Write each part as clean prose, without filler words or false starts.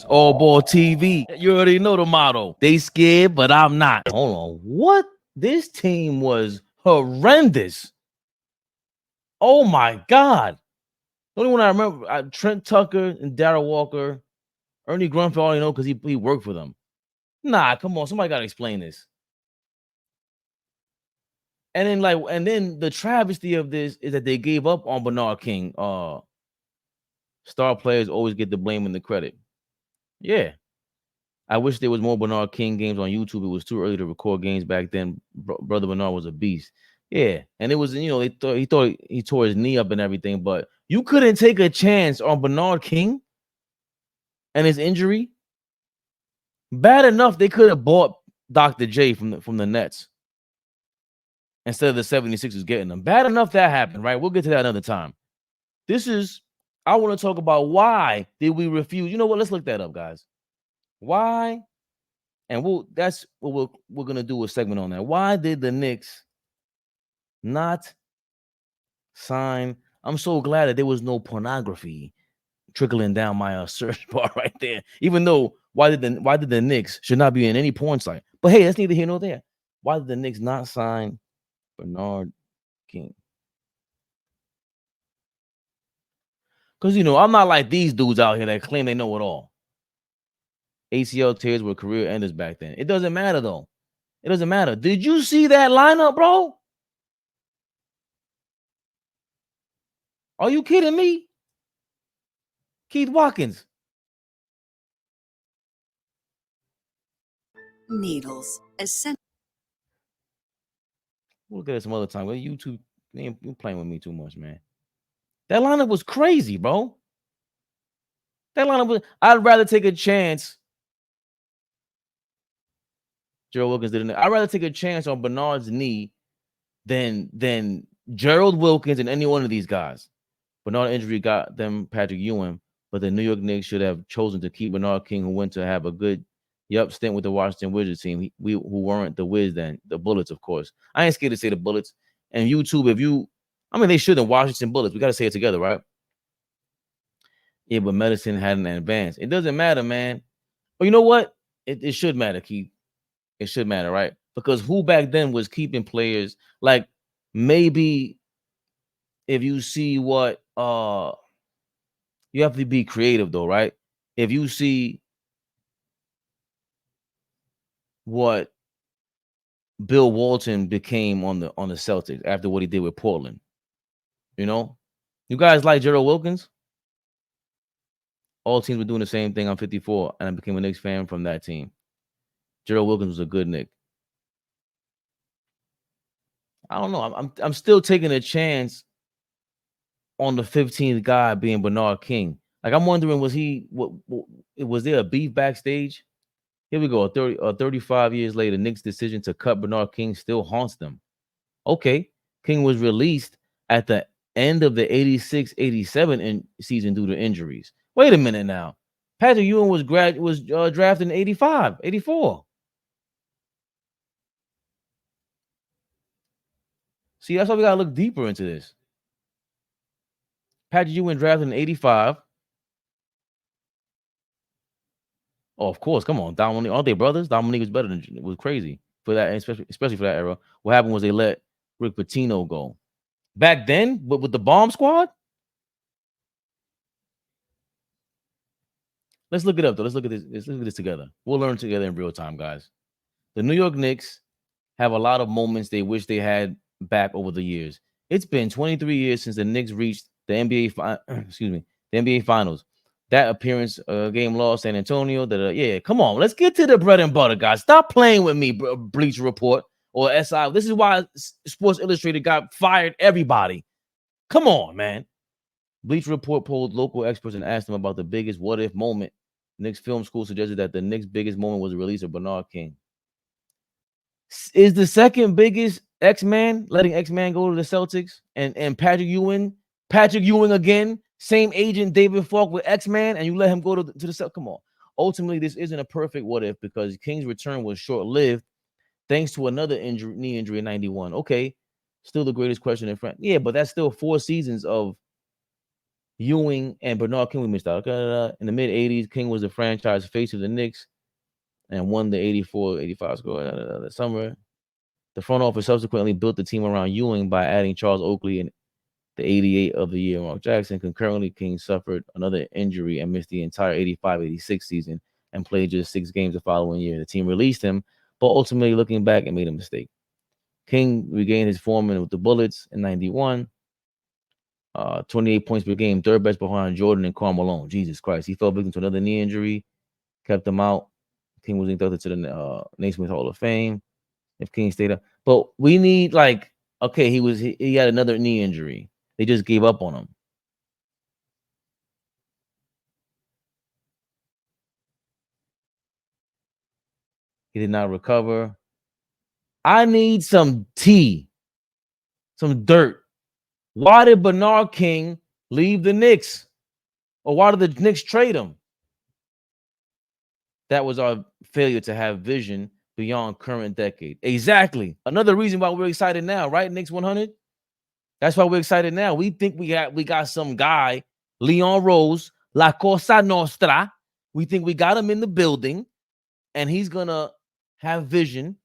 AllBall TV. You already know the motto. They scared, but I'm not. Hold on. What? This team was horrendous. Oh my God. The only one I remember, Trent Tucker and Darryl Walker. Ernie Grunfeld, I only know because he worked for them. Nah, come on. Somebody got to explain this. And then the travesty of this is that they gave up on Bernard King. Star players always get the blame and the credit. Yeah. I wish there was more Bernard King games on YouTube. It was too early to record games back then. Brother Bernard was a beast. Yeah. And it was, he thought he tore his knee up and everything, but you couldn't take a chance on Bernard King and his injury. Bad enough they could have bought Dr. J from the Nets instead of the 76ers getting them. Bad enough that happened, right? We'll get to that another time. I want to talk about why did we refuse. You know what? Let's look that up, guys. Why? And that's what we're gonna do a segment on that. Why did the Knicks not sign? I'm so glad that there was no pornography trickling down my search bar right there. Even though why did the Knicks should not be in any porn site? But hey, that's neither here nor there. Why did the Knicks not sign Bernard King? Because I'm not like these dudes out here that claim they know it all. ACL tears were career enders back then. It doesn't matter though. It doesn't matter. Did you see that lineup, bro? Are you kidding me? Keith Watkins. Needles. We'll get it some other time. Well, YouTube, you're playing with me too much, man. That lineup was crazy, bro. I'd rather take a chance. Gerald Wilkins did it. I'd rather take a chance on Bernard's knee than Gerald Wilkins and any one of these guys. Bernard injury got them Patrick Ewing, but the New York Knicks should have chosen to keep Bernard King, who went to have a good stint with the Washington Wizards team. Who weren't the Wiz then, the Bullets, of course. I ain't scared to say the Bullets. And YouTube, they shouldn't Washington Bullets. We got to say it together, right? Yeah, but medicine hadn't advanced. It doesn't matter, man. But you know what? It should matter, Keith. It should matter, right? Because who back then was keeping players? Like, maybe if you see what you have to be creative though, right? If you see what Bill Walton became on the Celtics after what he did with Portland, you guys like Gerald Wilkins? All teams were doing the same thing. I'm 54, and I became a Knicks fan from that team. Gerald Wilkins was a good Knick. I don't know. I'm still taking a chance on the 15th guy being Bernard King. Like, I'm wondering, was there a beef backstage? Here we go. 35 years later, Knicks' decision to cut Bernard King still haunts them. Okay, King was released at the end of the 86-87 season due to injuries. Wait a minute now. Patrick Ewing was drafted in 85, 84. See, that's why we got to look deeper into this. Patrick Ewing drafted in 85. Oh, of course. Come on. Dominique, aren't they brothers? Dominique was crazy for that, especially for that era. What happened was they let Rick Pitino go. Back then, but with the bomb squad? Let's look it up, though. Let's look at this. Let's look at this together. We'll learn together in real time, guys. The New York Knicks have a lot of moments they wish they had back over the years. It's been 23 years since the Knicks reached the NBA Finals. That appearance, game lost San Antonio. Yeah, come on. Let's get to the bread and butter, guys. Stop playing with me, Bleacher Report or SI. This is why Sports Illustrated got fired everybody. Come on, man. Bleacher Report polled local experts and asked them about the biggest what-if moment. Knicks Film School suggested that the Knicks' biggest moment was the release of Bernard King. Is the second biggest X-Man letting X-Man go to the Celtics and Patrick Ewing again, same agent David Falk with X-Man, and you let him go to the Celtics? Come on. Ultimately, this isn't a perfect what-if because King's return was short-lived thanks to another knee injury in 91. Okay, still the greatest question in front. Yeah, but that's still 4 seasons of Ewing and Bernard King, we missed out. In the mid 80s, King was the franchise face of the Knicks and won the 84-85 score that summer. The front office subsequently built the team around Ewing by adding Charles Oakley and the 88 of the year Mark Jackson. Concurrently, King suffered another injury and missed the entire 85-86 season and played just 6 games the following year. The team released him, but ultimately, looking back, it made a mistake. King regained his form with the Bullets in 91. 28 points per game, third best behind Jordan and Karl Malone. Jesus Christ. He fell victim to another knee injury, kept him out. King was inducted to the Naismith Hall of Fame. If King stayed up. But we need, like, okay, he had another knee injury. They just gave up on him. He did not recover. I need some tea, some dirt. Why did Bernard King leave the Knicks? Or why did the Knicks trade him? That was our failure to have vision beyond current decade. Exactly. Another reason why we're excited now, right? Knicks 100. That's why we're excited now. We think we got some guy, Leon Rose, La Cosa Nostra. We think we got him in the building, and he's gonna have vision.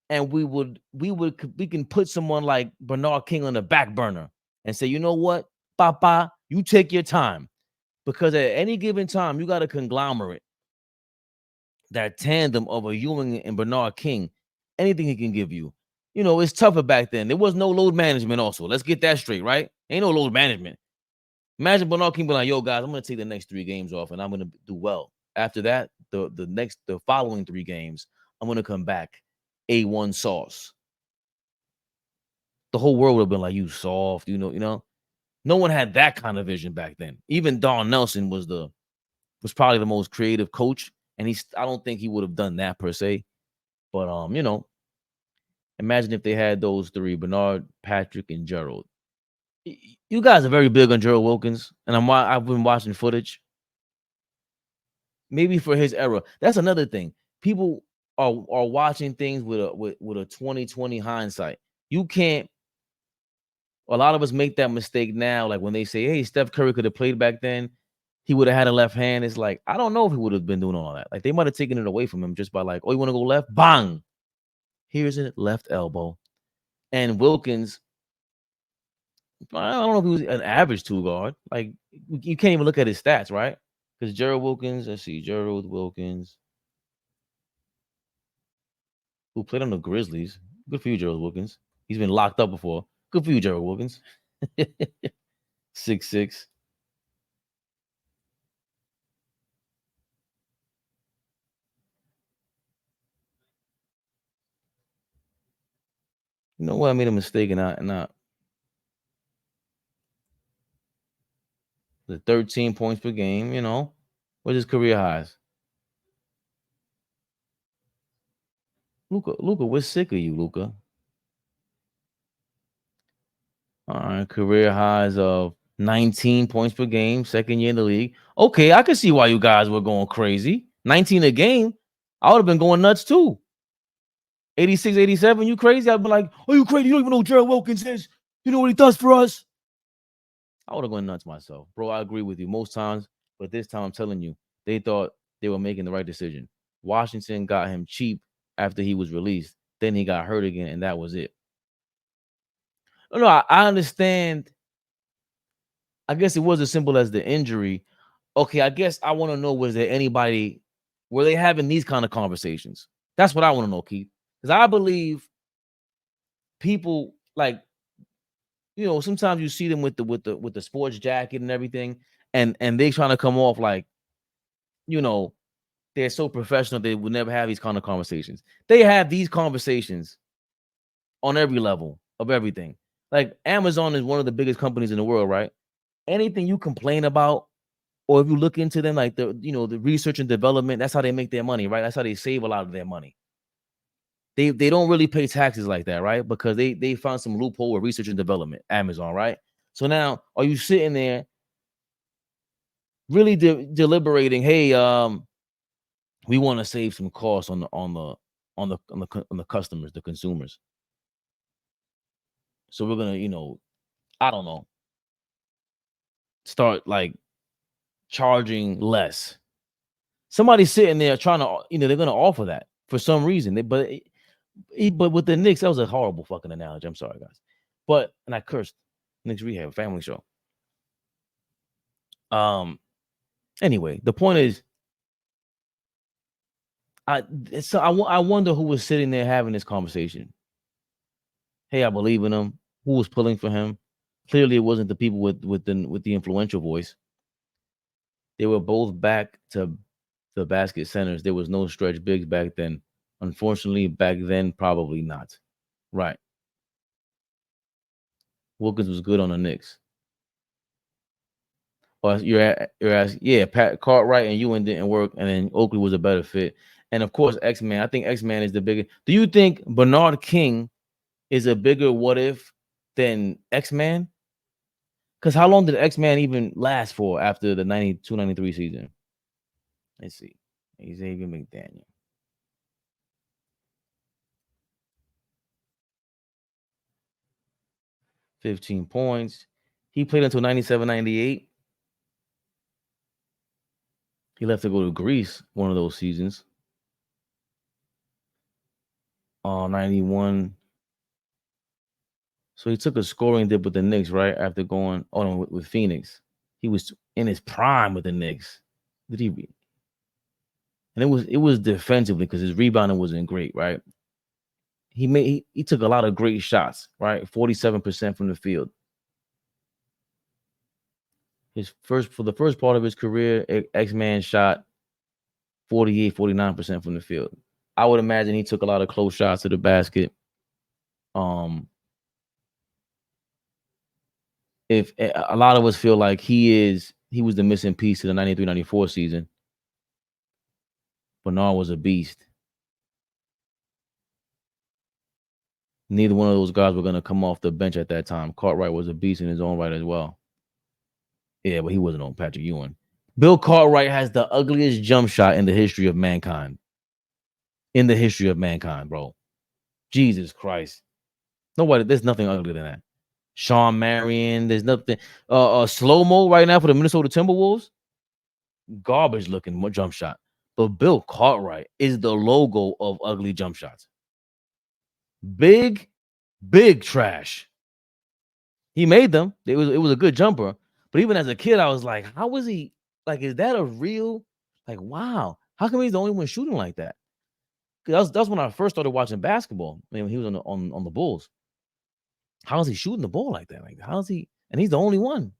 And we can put someone like Bernard King on the back burner and say, you know what, Papa, you take your time, because at any given time you got a conglomerate, that tandem of a Ewing and Bernard King. Anything he can give you. You know, it's tougher back then. There was no load management. Also, let's get that straight, right? Ain't no load management. Imagine Bernard King be like, "Yo, guys, I'm gonna take the next 3 games off, and I'm gonna do well. After that, the following 3 games, I'm gonna come back A1 sauce." The whole world would have been like, "You soft," you know. No one had that kind of vision back then. Even Don Nelson was probably the most creative coach, and I don't think he would have done that per se. But imagine if they had those 3: Bernard, Patrick, and Gerald. You guys are very big on Gerald Wilkins, and I've been watching footage. Maybe for his era. That's another thing. People are watching things with a 2020 hindsight. You can't. A lot of us make that mistake now. Like when they say, "Hey, Steph Curry could have played back then, he would have had a left hand." It's like, I don't know if he would have been doing all that. Like they might have taken it away from him just by like, "Oh, you want to go left? Bang! Here's a left elbow." And Wilkins, I don't know if he was an average 2 guard. Like you can't even look at his stats, right? Because Gerald Wilkins, let's see, Gerald Wilkins, who played on the Grizzlies. Good for you, Gerald Wilkins. He's been locked up before. Good for you, Gerald Wilkins. 6'6". You know what? I made a mistake and not the 13 points per game. You know, what's his career highs? Luca, we're sick of you, Luca. All right, career highs of 19 points per game, second year in the league. Okay, I can see why you guys were going crazy. 19 a game, I would have been going nuts too. 86, 87, you crazy? I'd be like, "Oh, you crazy? You don't even know who Gerald Wilkins is. You know what he does for us?" I would have gone nuts myself. Bro, I agree with you most times, but this time I'm telling you, they thought they were making the right decision. Washington got him cheap after he was released. Then he got hurt again, and that was it. No, I understand. I guess it was as simple as the injury. Okay, I guess I want to know, was there anybody, were they having these kind of conversations? That's what I want to know, Keith. Because I believe people, like, sometimes you see them with the sports jacket and everything, and they trying to come off like, you know, they're so professional they would never have these kind of conversations. They have these conversations on every level of everything. Like Amazon is one of the biggest companies in the world, right? Anything you complain about, or if you look into them, like the research and development, that's how they make their money, right? That's how they save a lot of their money. They don't really pay taxes like that, right? Because they found some loophole with research and development, Amazon, right? So now, are you sitting there really deliberating? Hey, we want to save some costs on the customers, the consumers. So we're gonna, I don't know. start like charging less. Somebody's sitting there trying to, they're going to offer that for some reason. But with the Knicks, that was a horrible fucking analogy. I'm sorry, guys. And I cursed. Knicks Rehab, family show. Anyway, the point is, I wonder who was sitting there having this conversation. Hey, I believe in him. Who was pulling for him? Clearly, it wasn't the people with the influential voice. They were both back to the basket centers. There was no stretch bigs back then. Unfortunately, back then, probably not. Right. Wilkins was good on the Knicks. Or you're asking, yeah, Pat Cartwright and Ewing didn't work, and then Oakley was a better fit. And of course, X-Man. I think X-Man is the bigger. Do you think Bernard King is a bigger what if than X-Man? Because how long did X-Man even last for after the 92-93 season? Let's see. Xavier McDaniel. 15 points. He played until 97-98. He left to go to Greece one of those seasons. 91. So he took a scoring dip with the Knicks, right? After going with Phoenix. He was in his prime with the Knicks. Did he be? And it was defensively because his rebounding wasn't great, right? He took a lot of great shots, right? 47% from the field. For the first part of his career, X-Man shot 48, 49% from the field. I would imagine he took a lot of close shots to the basket. If a lot of us feel like he was the missing piece to the 93-94 season. Bernard was a beast. Neither one of those guys were going to come off the bench at that time. Cartwright was a beast in his own right as well. Yeah, but he wasn't on Patrick Ewing. Bill Cartwright has the ugliest jump shot in the history of mankind. In the history of mankind, bro. Jesus Christ. There's nothing uglier than that. Sean Marion, there's nothing. Slow-mo right now for the Minnesota Timberwolves. Garbage looking jump shot. But Bill Cartwright is the logo of ugly jump shots. Big trash. He made them. It was a good jumper. But even as a kid, I was like, how was he? Like, is that a real? Like, wow. How come he's the only one shooting like that? Because that's when I first started watching basketball. I mean, when he was on the Bulls. How is he shooting the ball like that? Like, how is he? And he's the only one.